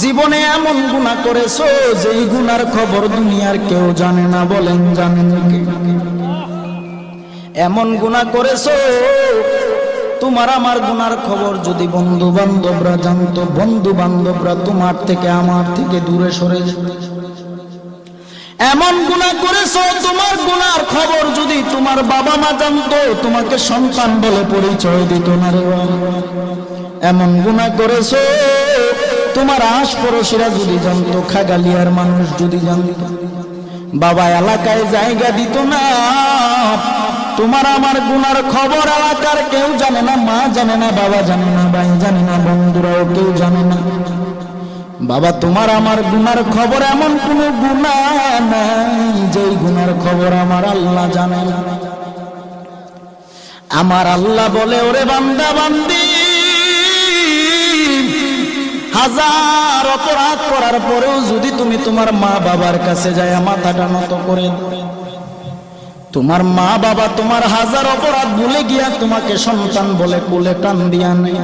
জীবনে এমন গুনাহ করেছো যেই গুনার খবর দুনিয়ার কেউ জানে না, বলেন জানেন কি? এমন গুনাহ করেছো তোমার আমার গুনার খবর যদি বন্ধু বান্ধবরা জানতো, বন্ধু বান্ধবরা তোমার থেকে আমার থেকে দূরে সরে যেত। এমন গুনাহ করেছো তোমার গুনার খবর যদি তোমার বাবা মা জানতো, তোমাকে সন্তান বলে পরিচয় দিত না রে। এমন গুনাহ করেছো তোমার আশপাশিরা যদি জানতো, খাগালিয়ার মানুষ যদি জানতো, বাবা এলাকায় জায়গা দিত না। তোমার আমার গুনার খবর এলাকার কেউ জানে না, মা জানে না, বাবা জানে না, ভাই জানে না, বন্ধুরাও কেউ জানে না। বাবা তোমার আমার গুনার খবর এমন কোন গুনাহ নাই যেই গুনার খবর আমার আল্লাহ জানে না। আমার আল্লাহ বলে, ওরে বান্দা বান্দি, হাজার অপরাধ করার পরেও যদি তুমি তোমার মা বাবার কাছে যায় মাথাটা নত করে, তোমার মা বাবা তোমার হাজার অপরাধ ভুলে গিয়া তোমাকে সন্তান বলে কোলে টান দিয়া নেই,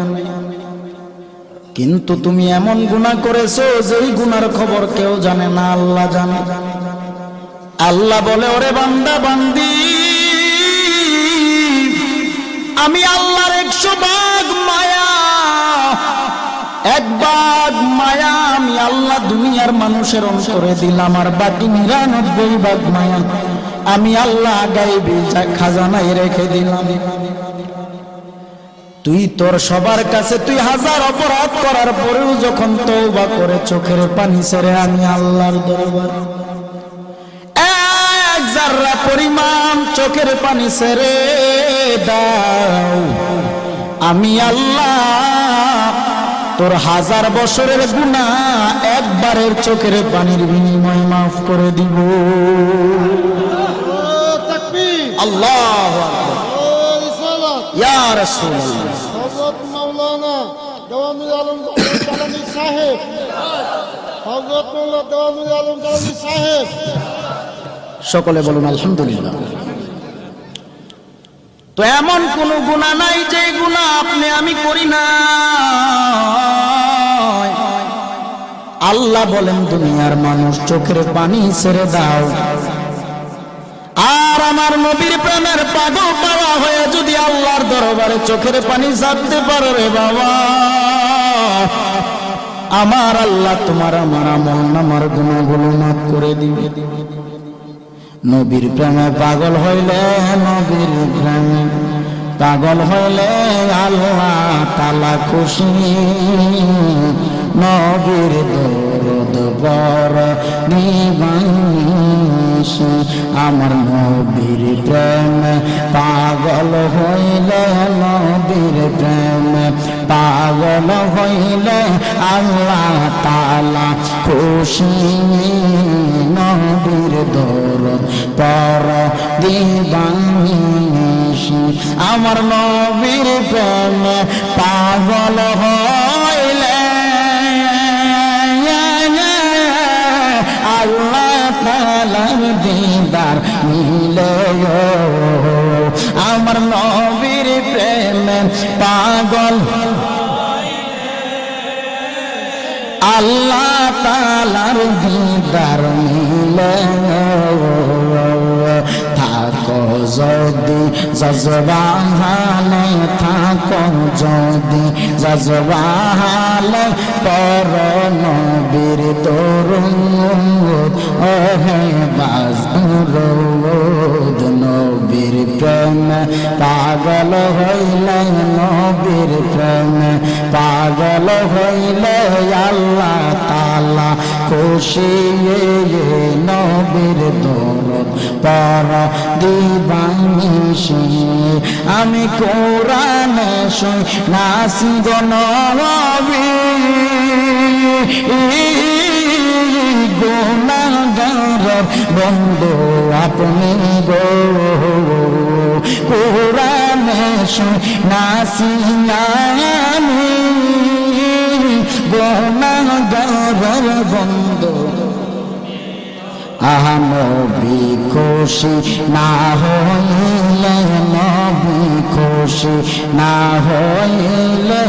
কিন্তু তুমি এমন গুনাহ করেছো যেই গুনার খবর কেউ জানে না, আল্লাহ জানে। আল্লাহ বলে, ওরে বান্দা বান্দি, আমি আল্লাহর 100 ভাগ মায়া, 1 ভাগ মায়া আমি আল্লাহ দুনিয়ার মানুষের অন্তরে দিলাম, আর বাকি 99 ভাগ মায়া আমি আল্লাহ গায়বী খাজানায় রেখে দিলাম। তুই তোর সবার কাছে তুই হাজার অপরাধ করার পরেও যখন তওবা করে চোখের পানি ছেড়ে আমি আল্লাহর দরবারে 1 জাররা পরিমাণ চোখের পানি ছেড়ে দাও, আমি আল্লাহ তোর 1000 বছরের গুনাহ একবারের চোখের পানির বিনিময়ে মাফ করে দিব। আল্লাহু আকবার, ইয়া রাসূলুল্লাহ। হযরত মাওলানা দেওয়ানুল আলম জালানী সাহেব, হযরত মাওলানা দেওয়ানুল আলম জালানী সাহেব, সকলে বলুন আলহামদুলিল্লাহ। তো এমন কোন গুনাহ নাই যে গুনাহ আপনি আমি করি না। আল্লাহ বলেন, দুনিয়ার মানুষ চোখের পানি ছেড়ে দাও, আর আমার নবীর প্রেমের পাগল পাওয়া হয়ে যদি আল্লাহর দরবারে চোখের পানি ছাড়তে পারো রে বাবা, আমার আল্লাহ তোমার আমার আমল নামার গুনাহগুলো মাফ করে দিবে। নবীর প্রেমে পাগল হইলে, নবীর প্রেমে পাগল হইলে আল্লাহ তাআলা খুশি। নবীর দরদ বড় নিবাসী, আমার নবীর প্রেমে পাগল হইলে, নবীর প্রেমে পাগল হইলে আল্লাহ তাআলা খুশি। নবীর দরদ বড় নিবাসী, আমার নবীর প্রেমে পাগল হইলে আল্লাহ তাআলার দিদার মিলে। আমার নবীর প্রেমে পাগল আল্লাহ তাআলার দিদার মিলে। থাকো যদি জজবাহালে, থাকো যদি জজবাহালে, পর নবীর দরুদ ওহে বাজরুদ। নবীর প্রেমে পাগল হইলে, নবীর প্রেমে পাগল হইলে আল্লাহ তাআলা খুশি। নবীর দরদ পর দিবানিশি, আমি কোরআনে শুই নাসি গো নবী, গুনাহগার বন্ধু আপনি গো। কোরআনে শুই নাসি আমি, গুনাহগার বন্ধু। নবী খুশি না হইলে, নবী খুশি না হইলে